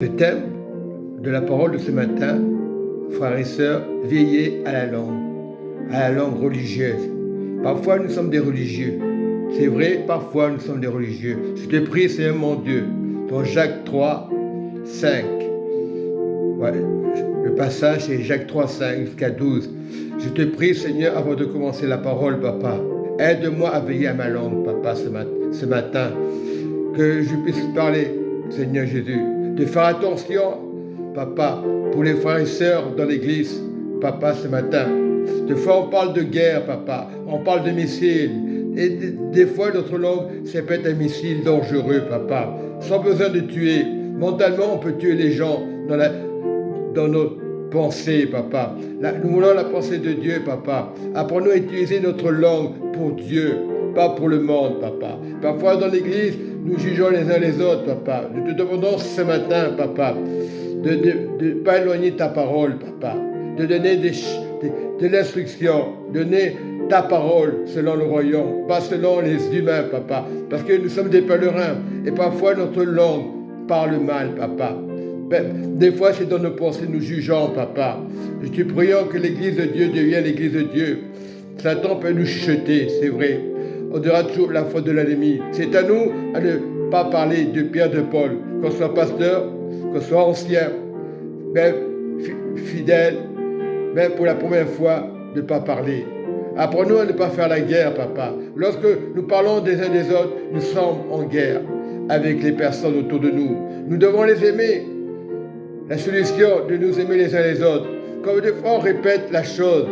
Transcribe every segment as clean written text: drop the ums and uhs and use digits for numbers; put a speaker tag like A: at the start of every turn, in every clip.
A: Le thème de la parole de ce matin, frères et sœurs, veillez à la langue religieuse. Parfois nous sommes des religieux. C'est vrai, parfois nous sommes des religieux. Je te prie, Seigneur mon Dieu, dans Jacques 3, 5. Ouais, le passage c'est Jacques 3, 5 jusqu'à 12. Je te prie, Seigneur, avant de commencer la parole, Papa, aide-moi à veiller à ma langue, Papa, ce matin. Que je puisse parler, Seigneur Jésus, de faire attention, Papa, pour les frères et sœurs dans l'église, Papa, ce matin. Des fois, on parle de guerre, Papa. On parle de missiles. Et des fois, notre langue, c'est peut-être un missile dangereux, Papa. Sans besoin de tuer. Mentalement, on peut tuer les gens dans nos pensées, Papa. Nous voulons la pensée de Dieu, Papa. Apprenons à utiliser notre langue pour Dieu, pas pour le monde, Papa. Parfois, dans l'église, nous jugeons les uns les autres, Papa. Nous te demandons ce matin, Papa, de ne pas éloigner ta parole, Papa. De donner de l'instruction, donner ta parole selon le royaume, pas selon les humains, Papa. Parce que nous sommes des pèlerins et parfois notre langue parle mal, Papa. Des fois, c'est dans nos pensées, nous jugeons, Papa. Je te prions que l'église de Dieu devienne l'église de Dieu. Satan peut nous chuter, c'est vrai. On dira toujours la faute de l'ennemi. C'est à nous à ne pas parler de Pierre, de Paul, qu'on soit pasteur, qu'on soit ancien, même fidèle, même pour la première fois, de ne pas parler. Apprenons à ne pas faire la guerre, Papa. Lorsque nous parlons des uns des autres, nous sommes en guerre avec les personnes autour de nous. Nous devons les aimer. La solution de nous aimer les uns les autres. Comme des fois on répète la chose,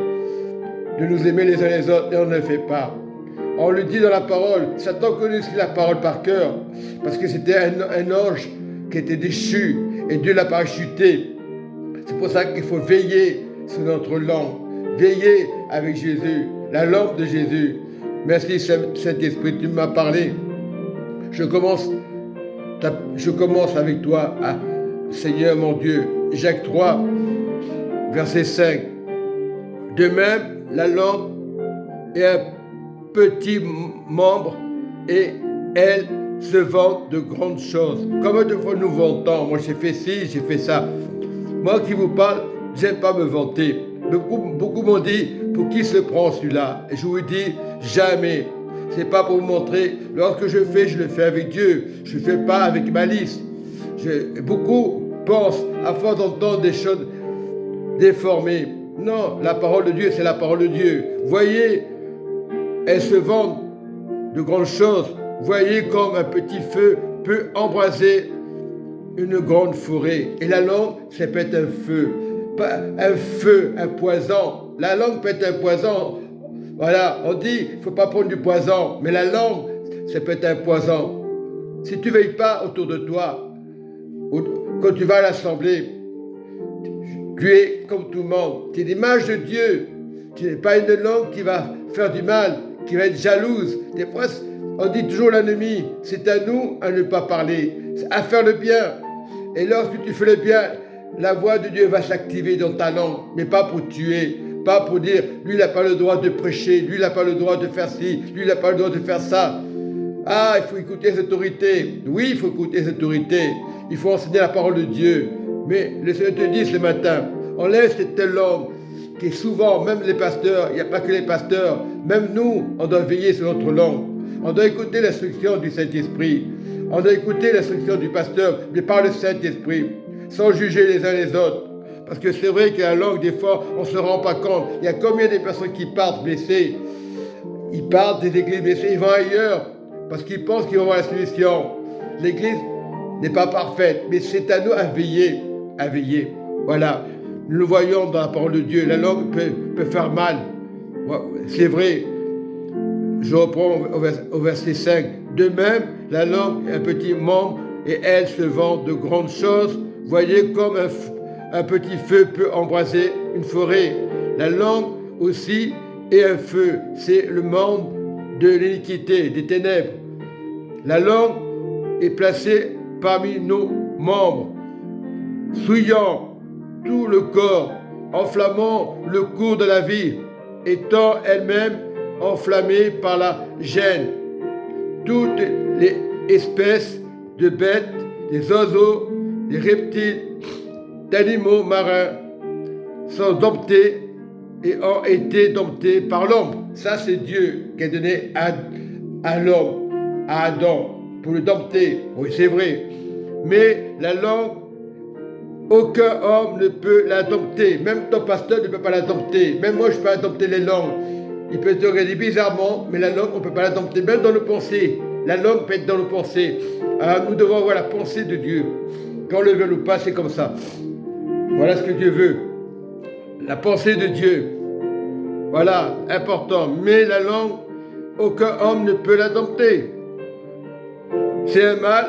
A: de nous aimer les uns les autres, et on ne le fait pas. On le dit dans la parole. Satan connaissait la parole par cœur, parce que c'était un ange qui était déchu, et Dieu l'a parachuté. C'est pour ça qu'il faut veiller sur notre langue. Veiller avec Jésus, la lampe de Jésus. Merci Saint-Esprit, tu m'as parlé. Je commence avec toi, Seigneur mon Dieu. Jacques 3, verset 5. De même, la langue est un petit membre et elle se vante de grandes choses. Comme de fois nous vantons, moi j'ai fait ci, j'ai fait ça. Moi qui vous parle, j'aime pas me vanter. Beaucoup m'ont dit, pour qui se prend celui-là? Et je vous dis, jamais. C'est pas pour vous montrer. Lorsque je le fais avec Dieu. Je ne fais pas avec malice. Beaucoup pensent, à force d'entendre des choses déformées. Non, la parole de Dieu, c'est la parole de Dieu. Voyez, elle se vante de grandes choses. Voyez comme un petit feu peut embraser une grande forêt. Et la langue, c'est peut-être un feu. Pas un feu, un poison. La langue peut être un poison. Voilà, on dit, il ne faut pas prendre du poison. Mais la langue, c'est peut être un poison. Si tu ne veilles pas autour de toi, quand tu vas à l'assemblée, tu es comme tout le monde. Tu es l'image de Dieu. Tu n'es pas une langue qui va faire du mal, qui va être jalouse. Des fois, on dit toujours l'ennemi. C'est à nous à ne pas parler, à faire le bien. Et lorsque tu fais le bien, la voix de Dieu va s'activer dans ta langue, mais pas pour tuer, pas pour dire, lui il n'a pas le droit de prêcher, lui il n'a pas le droit de faire ci, lui il n'a pas le droit de faire ça. Ah, il faut écouter les autorités. Oui, il faut écouter les autorités. Il faut enseigner la parole de Dieu. Mais le Seigneur te dit ce matin, enlève cette telle langue qui est souvent, même les pasteurs, il n'y a pas que les pasteurs, même nous, on doit veiller sur notre langue. On doit écouter l'instruction du Saint-Esprit. On doit écouter l'instruction du pasteur, mais par le Saint-Esprit, sans juger les uns les autres. Parce que c'est vrai que la langue, des fois, on ne se rend pas compte. Il y a combien de personnes qui partent blessées? Ils partent des églises blessées, ils vont ailleurs, parce qu'ils pensent qu'ils vont avoir la solution. L'église n'est pas parfaite, mais c'est à nous à veiller, à veiller. Voilà, nous le voyons dans la parole de Dieu, la langue peut faire mal. C'est vrai. Je reprends au verset 5. De même, la langue est un petit membre et elle se vante de grandes choses. Voyez comme un petit feu peut embraser une forêt. La langue aussi est un feu. C'est le monde de l'iniquité, des ténèbres. La langue est placée parmi nos membres, souillant tout le corps, enflammant le cours de la vie, étant elle-même enflammée par la gêne. Toutes les espèces de bêtes, des oiseaux, des reptiles, d'animaux marins sont domptés et ont été domptés par l'homme. Ça, c'est Dieu qui a donné à l'homme, à Adam, pour le dompter. Oui, c'est vrai. Mais la langue, aucun homme ne peut la dompter. Même ton pasteur ne peut pas la dompter. Même moi, je peux pas dompter les langues. Il peut te regarder bizarrement, mais la langue, on ne peut pas la dompter. Même dans nos pensées. La langue peut être dans nos pensées. Alors, nous devons avoir la pensée de Dieu. Qu'on le veuille ou pas, c'est comme ça. Voilà ce que Dieu veut. La pensée de Dieu. Voilà, important. Mais la langue, aucun homme ne peut la dompter. C'est un mal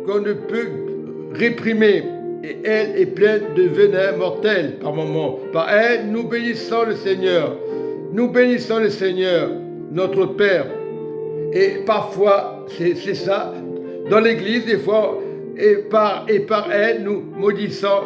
A: qu'on ne peut réprimer. Et elle est pleine de venin mortel par moments. Par elle, nous bénissons le Seigneur. Nous bénissons le Seigneur, notre Père. Et parfois, c'est ça, dans l'Église, des fois, et par elle, nous maudissons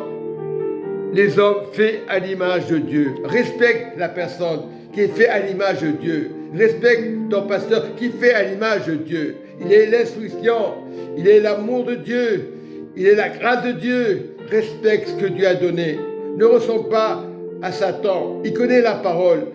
A: les hommes faits à l'image de Dieu. Respecte la personne qui est faite à l'image de Dieu. Respecte ton pasteur qui est fait à l'image de Dieu. Il est l'instruction, il est l'amour de Dieu, il est la grâce de Dieu. Respecte ce que Dieu a donné. Ne ressemble pas à Satan. Il connaît la parole.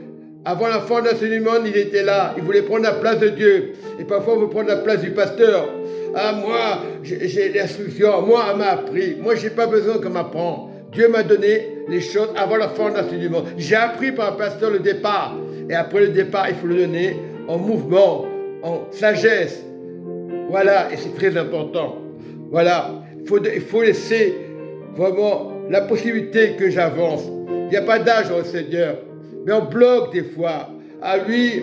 A: Avant la fondation du monde, il était là. Il voulait prendre la place de Dieu. Et parfois, on veut prendre la place du pasteur. Ah, moi, j'ai l'instruction. Moi, on m'a appris. Moi, je n'ai pas besoin qu'on m'apprenne. Dieu m'a donné les choses avant la fondation du monde. J'ai appris par un pasteur le départ. Et après le départ, il faut le donner en mouvement, en sagesse. Voilà, et c'est très important. Voilà, il faut laisser vraiment la possibilité que j'avance. Il n'y a pas d'âge au Seigneur. Mais on bloque des fois. À lui,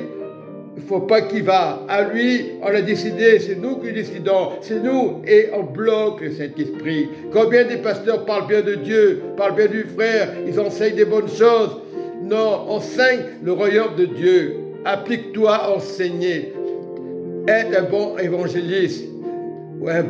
A: il ne faut pas qu'il va. À lui, on a décidé, c'est nous qui décidons. C'est nous. Et on bloque le Saint-Esprit. Combien des pasteurs parlent bien de Dieu, parlent bien du frère, ils enseignent des bonnes choses. Non, enseigne le royaume de Dieu. Applique-toi à enseigner. Être un bon évangéliste.